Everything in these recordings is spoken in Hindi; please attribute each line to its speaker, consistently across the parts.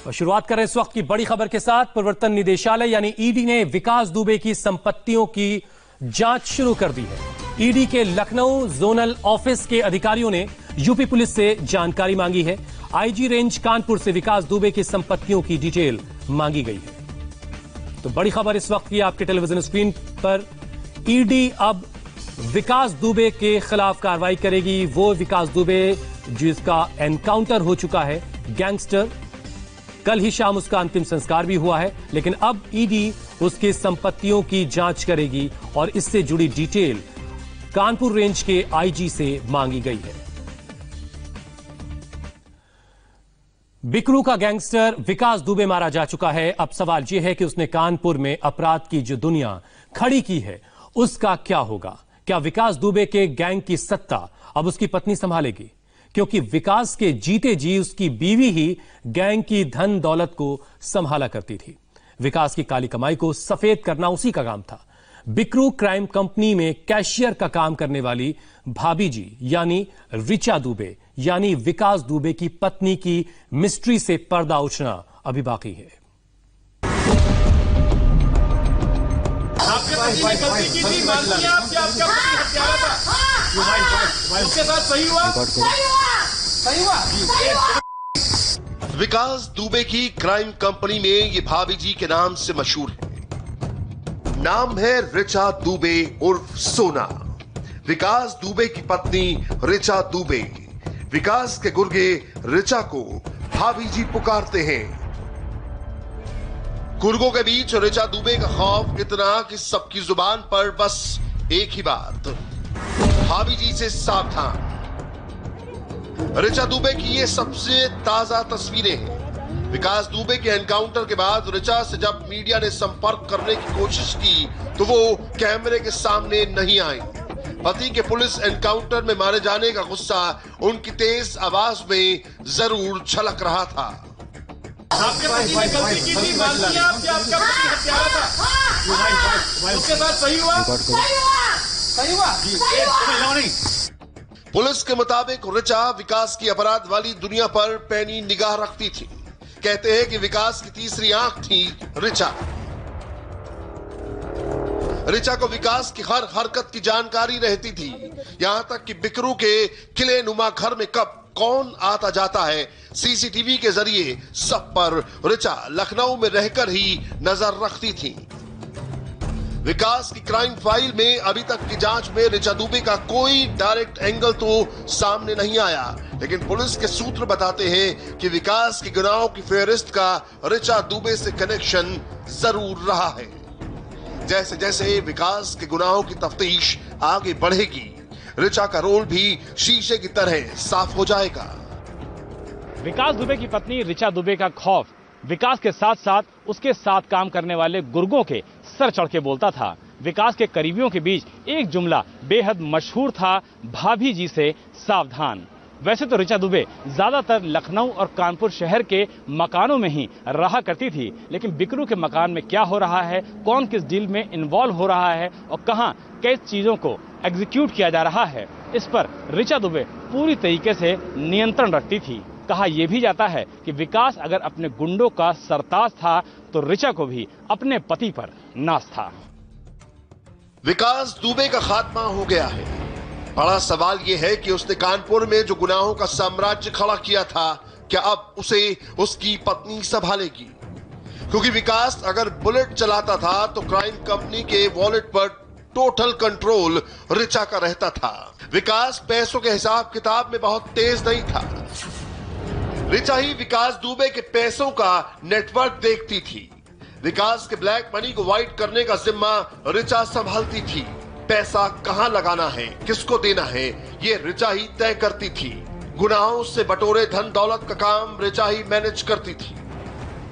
Speaker 1: और शुरुआत करें इस वक्त की बड़ी खबर के साथ। प्रवर्तन निदेशालय यानी ईडी ने विकास दुबे की संपत्तियों की जांच शुरू कर दी है। ईडी के लखनऊ जोनल ऑफिस के अधिकारियों ने यूपी पुलिस से जानकारी मांगी है। आईजी रेंज कानपुर से विकास दुबे की संपत्तियों की डिटेल मांगी गई है। तो बड़ी खबर इस वक्त की आपके टेलीविजन स्क्रीन पर। ईडी अब विकास दुबे के खिलाफ कार्रवाई करेगी। वो विकास दुबे जिसका एनकाउंटर हो चुका है, गैंगस्टर। कल ही शाम उसका अंतिम संस्कार भी हुआ है, लेकिन अब ईडी उसकी संपत्तियों की जांच करेगी और इससे जुड़ी डिटेल कानपुर रेंज के आईजी से मांगी गई है। बिकरू का गैंगस्टर विकास दुबे मारा जा चुका है। अब सवाल यह है कि उसने कानपुर में अपराध की जो दुनिया खड़ी की है उसका क्या होगा। क्या विकास दुबे के गैंग की सत्ता अब उसकी पत्नी संभालेगी? क्योंकि विकास के जीते जी उसकी बीवी ही गैंग की धन दौलत को संभाला करती थी। विकास की काली कमाई को सफेद करना उसी का काम था। बिकरू क्राइम कंपनी में कैशियर का काम करने वाली भाभी जी यानी ऋचा दुबे यानी विकास दुबे की पत्नी की मिस्ट्री से पर्दा उठना अभी बाकी है।
Speaker 2: आपके पति ने गलती की थी, मानती हैं आप कि आपका पति हत्यारा था? उसके साथ सही हुआ? सही हुआ?
Speaker 3: विकास दुबे की क्राइम कंपनी में ये भाभी जी के नाम से मशहूर है। नाम है ऋचा दुबे उर्फ सोना। विकास दुबे की पत्नी ऋचा दुबे। विकास के गुर्गे ऋचा को भाभी जी पुकारते हैं। गुर्गों के बीच ऋचा दुबे का खौफ इतना कि सबकी जुबान पर बस एक ही बात, भाभी जी से सावधान। ऋचा दुबे की ये सबसे ताजा तस्वीरें हैं। विकास दुबे के एनकाउंटर के बाद ऋचा से जब मीडिया ने संपर्क करने की कोशिश की तो वो कैमरे के सामने नहीं आई। पति के पुलिस एनकाउंटर में मारे जाने का गुस्सा उनकी तेज आवाज में जरूर झलक रहा था।
Speaker 2: आपके पति ने गलती की थी, मानती हैं आप कि आपका पति हत्यारा था? उसके साथ सही हुआ? सही हुआ?
Speaker 3: पुलिस के मुताबिक ऋचा विकास की अपराध वाली दुनिया पर पैनी निगाह रखती थी। कहते हैं कि विकास की तीसरी आंख थी ऋचा। ऋचा को विकास की हर हरकत की जानकारी रहती थी, यहां तक कि बिकरू के किले नुमा घर में कब कौन आता जाता है सीसीटीवी के जरिए सब पर ऋचा लखनऊ में रहकर ही नजर रखती थी। विकास की क्राइम फाइल में अभी तक की जांच में ऋचा दुबे का कोई डायरेक्ट एंगल तो सामने नहीं आया, लेकिन पुलिस के सूत्र बताते हैं कि विकास की गुनाहों की फेहरिस्त का ऋचा दुबे से कनेक्शन जरूर रहा है। जैसे जैसे विकास के गुनाहों की तफ्तीश आगे बढ़ेगी, ऋचा का रोल भी शीशे की तरह साफ हो जाएगा।
Speaker 4: विकास दुबे की पत्नी ऋचा दुबे का खौफ विकास के साथ साथ उसके साथ काम करने वाले गुर्गों के सर चढ़ के बोलता था। विकास के करीबियों के बीच एक जुमला बेहद मशहूर था, भाभी जी से सावधान। वैसे तो ऋचा दुबे ज्यादातर लखनऊ और कानपुर शहर के मकानों में ही रहा करती थी, लेकिन बिकरू के मकान में क्या हो रहा है, कौन किस डील में इन्वॉल्व हो रहा है और कहां किस चीजों को एग्जीक्यूट किया जा रहा है, इस पर ऋचा दुबे पूरी तरीके से नियंत्रण रखती थी। कहा यह भी जाता है कि विकास अगर अपने गुंडों का सरताज था तो ऋचा को भी अपने पति पर नाज था।
Speaker 3: विकास दुबे का खात्मा हो गया है। बड़ा सवाल यह है कि उसने कानपुर में जो गुनाहों का साम्राज्य खड़ा किया था, क्या अब उसे उसकी पत्नी संभालेगी? क्योंकि विकास अगर बुलेट चलाता था तो क्राइम कंपनी के वॉलेट पर टोटल कंट्रोल ऋचा का रहता था। विकास पैसों के हिसाब किताब में बहुत तेज नहीं था। ऋचा ही विकास दुबे के पैसों का नेटवर्क देखती थी। विकास के ब्लैक मनी को व्हाइट करने का जिम्मा ऋचा संभालती थी। पैसा कहां लगाना है, किसको देना है, ये ऋचा ही तय करती थी। गुनाहों से बटोरे धन दौलत का काम ऋचा ही मैनेज करती थी।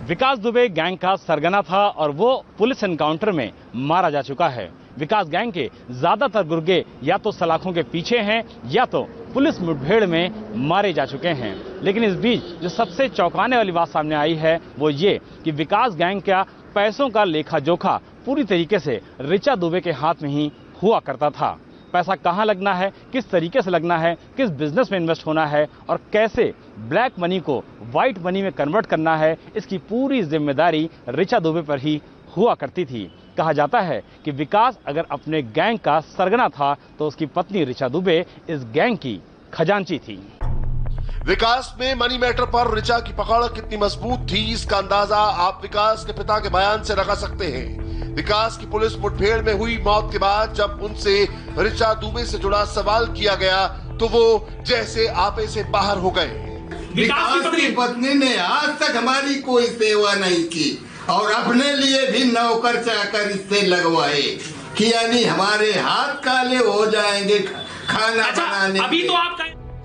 Speaker 4: विकास दुबे गैंग का सरगना था और वो पुलिस एनकाउंटर में मारा जा चुका है। विकास गैंग के ज्यादातर गुर्गे या तो सलाखों के पीछे हैं या तो पुलिस मुठभेड़ में मारे जा चुके हैं। लेकिन इस बीच जो सबसे चौंकाने वाली बात सामने आई है वो ये कि विकास गैंग का पैसों का लेखा जोखा पूरी तरीके से ऋचा दुबे के हाथ में ही हुआ करता था। पैसा कहां लगना है, किस तरीके से लगना है, किस बिजनेस में इन्वेस्ट होना है और कैसे ब्लैक मनी को व्हाइट मनी में कन्वर्ट करना है, इसकी पूरी जिम्मेदारी ऋचा दुबे पर ही हुआ करती थी। कहा जाता है कि विकास अगर अपने गैंग का सरगना था तो उसकी पत्नी ऋचा दुबे इस गैंग की खजांची थी।
Speaker 3: विकास में मनी मैटर पर ऋचा की पकड़ कितनी मजबूत थी, इसका अंदाजा आप विकास के पिता के बयान से लगा सकते हैं। विकास की पुलिस मुठभेड़ में हुई मौत के बाद जब उनसे ऋचा दुबे से जुड़ा सवाल किया गया तो वो जैसे आपे से बाहर हो गए।
Speaker 5: विकास की पत्नी ने आज तक हमारी कोई सेवा नहीं की और अपने लिए भी नौकर चाकर इससे लगवाए कि यानी हमारे हाथ काले हो जाएंगे खाना बनाने।
Speaker 2: अभी तो आप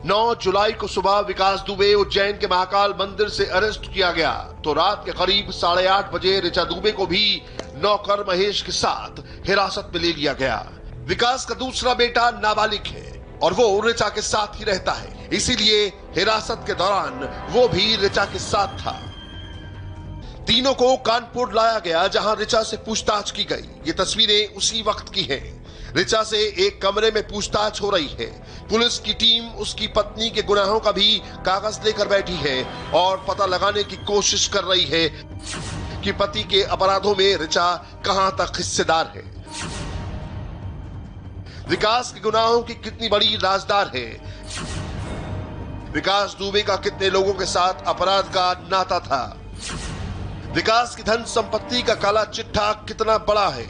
Speaker 3: 9 जुलाई को सुबह विकास दुबे उज्जैन के महाकाल मंदिर से अरेस्ट किया गया तो रात के करीब 8:30 बजे ऋचा दुबे को भी नौकर महेश के साथ हिरासत में ले लिया गया। विकास का दूसरा बेटा नाबालिग है और वो ऋचा के साथ ही रहता है, इसीलिए हिरासत के दौरान वो भी ऋचा के साथ था। तीनों को कानपुर लाया गया जहां ऋचा से पूछताछ की गई। ये तस्वीरें उसी वक्त की हैं। ऋचा से एक कमरे में पूछताछ हो रही है। पुलिस की टीम उसकी पत्नी के गुनाहों का भी कागज लेकर बैठी है और पता लगाने की कोशिश कर रही है कि पति के अपराधों में ऋचा कहां तक हिस्सेदार है। विकास के गुनाहों की कितनी बड़ी राजदार है, विकास दुबे का कितने लोगों के साथ अपराध का नाता था, विकास की धन संपत्ति का काला चिट्ठा कितना बड़ा है,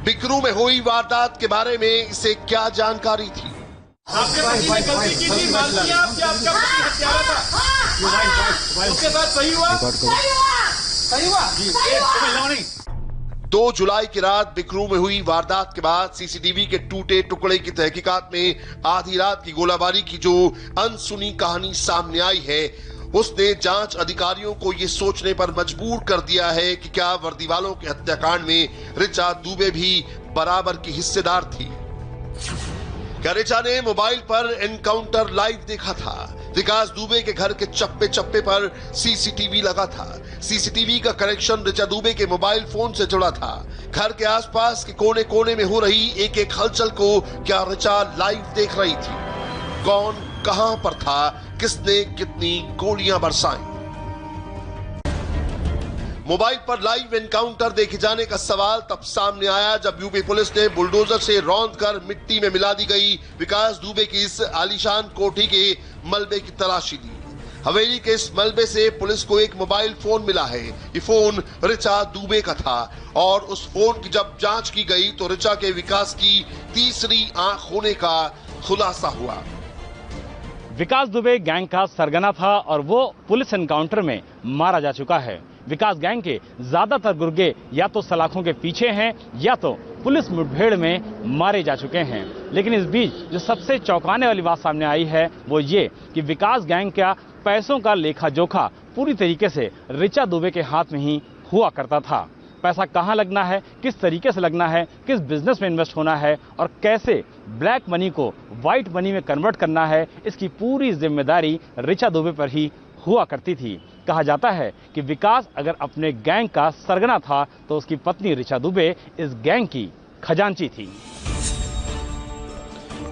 Speaker 3: बिकरू में हुई वारदात के बारे में इसे क्या जानकारी थी।
Speaker 2: आपके पति ने गलती की थी, मान लिया आपका पति हत्यारा था, उसके साथ सही हुआ? सही हुआ?
Speaker 3: 2 जुलाई की रात बिकरू में हुई वारदात के बाद सीसीटीवी के टूटे टुकड़े की तहकीकात में आधी रात की गोलाबारी की जो अनसुनी कहानी सामने आई है उसने जांच अधिकारियों को ये सोचने पर मजबूर कर दिया है कि क्या वर्दी वालों के हत्याकांड में ऋचा दुबे भी बराबर की हिस्सेदार थी। क्या ऋचा ने मोबाइल पर एनकाउंटर लाइव देखा था? विकास दुबे के घर के चप्पे चप्पे पर सीसीटीवी लगा था। सीसीटीवी का कनेक्शन ऋचा दुबे के मोबाइल फोन से जुड़ा था। घर के आसपास के कोने कोने में हो रही एक एक हलचल को क्या ऋचा लाइव देख रही थी? कौन कहां पर था? किसने कितनी गोलियां बरसाई? मोबाइल पर लाइव एनकाउंटर देखे जाने का सवाल तब सामने आया जब यूपी पुलिस ने बुलडोजर से रौंद कर मिट्टी में मिला दी गई विकास दुबे की इस आलीशान कोठी के मलबे की तलाशी ली। हवेली के इस मलबे से पुलिस को एक मोबाइल फोन मिला है। ये फोन ऋचा दुबे का था और उस फोन की जब जांच की गई तो ऋचा के विकास की तीसरी आंख होने का खुलासा हुआ।
Speaker 4: विकास दुबे गैंग का सरगना था और वो पुलिस एनकाउंटर में मारा जा चुका है। विकास गैंग के ज्यादातर गुर्गे या तो सलाखों के पीछे हैं या तो पुलिस मुठभेड़ में मारे जा चुके हैं। लेकिन इस बीच जो सबसे चौंकाने वाली बात सामने आई है वो ये कि विकास गैंग का पैसों का लेखा जोखा पूरी तरीके से ऋचा दुबे के हाथ में ही हुआ करता था। पैसा कहां लगना है, किस तरीके से लगना है, किस बिजनेस में इन्वेस्ट होना है और कैसे ब्लैक मनी को व्हाइट मनी में कन्वर्ट करना है, इसकी पूरी जिम्मेदारी ऋचा दुबे पर ही हुआ करती थी। कहा जाता है कि विकास अगर अपने गैंग का सरगना था तो उसकी पत्नी ऋचा दुबे इस गैंग की खजांची थी।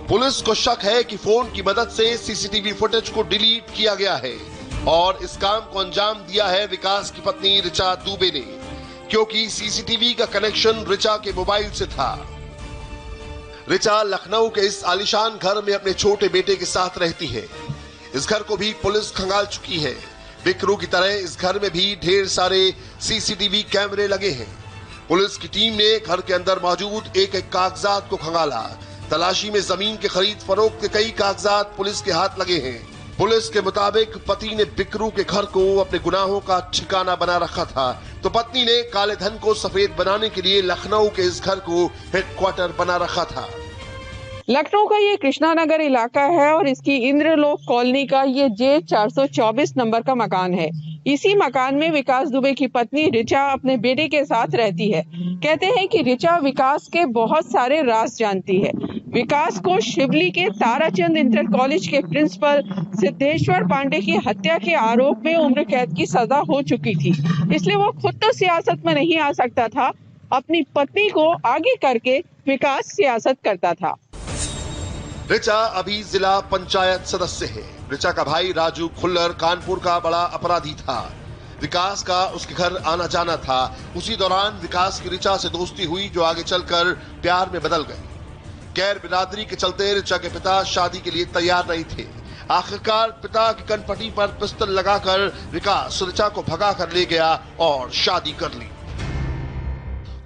Speaker 3: पुलिस को शक है कि फोन की मदद से सीसीटीवी फुटेज को डिलीट किया गया है और इस काम को अंजाम दिया है विकास की पत्नी ऋचा दुबे ने, क्योंकि सीसीटीवी का कनेक्शन ऋचा के मोबाइल से था। ऋचा लखनऊ के इस आलीशान घर में अपने छोटे बेटे के साथ रहती है। इस घर को भी पुलिस खंगाल चुकी है। बिकरू की तरह इस घर में भी ढेर सारे सीसीटीवी कैमरे लगे हैं। पुलिस की टीम ने घर के अंदर मौजूद एक एक कागजात को खंगाला। तलाशी में जमीन के खरीद फरोख्त के कई कागजात पुलिस के हाथ लगे हैं। पुलिस के मुताबिक पति ने बिकरू के घर को अपने गुनाहों का ठिकाना बना रखा था तो पत्नी ने काले धन को सफेद बनाने के लिए लखनऊ के इस घर को हेडक्वार्टर बना रखा था।
Speaker 6: लखनऊ का ये कृष्णा नगर इलाका है और इसकी इंद्रलोक कॉलोनी का ये जे 424 नंबर का मकान है। इसी मकान में विकास दुबे की पत्नी ऋचा अपने बेटे के साथ रहती है। कहते हैं कि ऋचा विकास के बहुत सारे राज जानती है। विकास को शिवली के ताराचंद इंटर कॉलेज के प्रिंसिपल सिद्धेश्वर पांडे की हत्या के आरोप में उम्र कैद की सजा हो चुकी थी, इसलिए वो खुद तो सियासत में नहीं आ सकता था। अपनी पत्नी को आगे करके विकास सियासत करता था।
Speaker 3: ऋचा अभी जिला पंचायत सदस्य है। ऋचा का भाई राजू खुल्लर कानपुर का बड़ा अपराधी था। विकास का उसके घर आना जाना था। उसी दौरान विकास की ऋचा से दोस्ती हुई जो आगे चलकर प्यार में बदल गई। गैर बिरादरी के चलते ऋचा के पिता शादी के लिए तैयार नहीं थे। आखिरकार पिता की कनपटी पर पिस्टल लगाकर विकास ऋचा को भगा कर ले गया और शादी कर ली।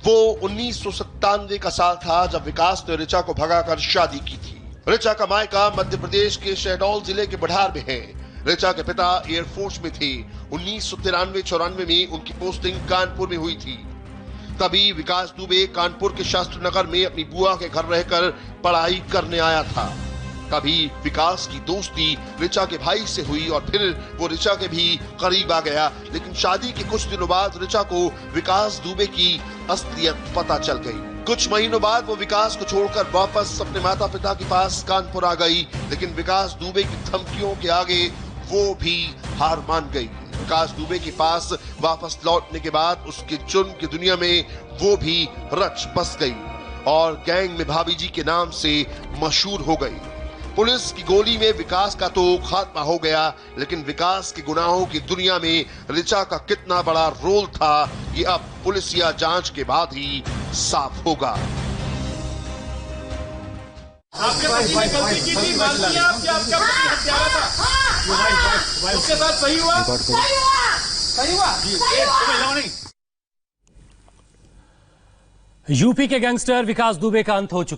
Speaker 3: वो 1997 का साल था जब विकास ने ऋचा को भगाकर शादी की थी। ऋचा का मायका मध्य प्रदेश के शहडोल जिले के बढ़ार में है। ऋचा के पिता एयरफोर्स में थे। 1993-94 में उनकी पोस्टिंग कानपुर में हुई थी। तभी विकास दुबे कानपुर के शास्त्री नगर में अपनी बुआ के घर रहकर पढ़ाई करने आया था। तभी विकास की दोस्ती ऋचा के भाई से हुई और फिर वो ऋचा के भी करीब आ गया। लेकिन शादी के कुछ दिनों बाद ऋचा को विकास दुबे की असलियत पता चल गई। कुछ महीनों बाद वो विकास को छोड़कर वापस अपने माता पिता के पास कानपुर आ गई। लेकिन विकास दुबे की धमकियों के आगे वो भी हार मान गई। विकास दुबे के पास वापस लौटने के बाद उसके जुर्म की दुनिया में वो भी रच बस गई और गैंग में भाभी जी के नाम से मशहूर हो गई। पुलिस की गोली में विकास का तो खात्मा हो गया, लेकिन विकास के गुनाहों की दुनिया में ऋचा का कितना बड़ा रोल था ये अब पुलिसिया जांच के बाद ही साफ होगा।
Speaker 2: आपके पति ने गलती की थी, मान लिया आप कि आपका पति हत्यारा था। उसके साथ सही हुआ? सही हुआ?
Speaker 1: यूपी के गैंगस्टर विकास दुबे का अंत हो चुका।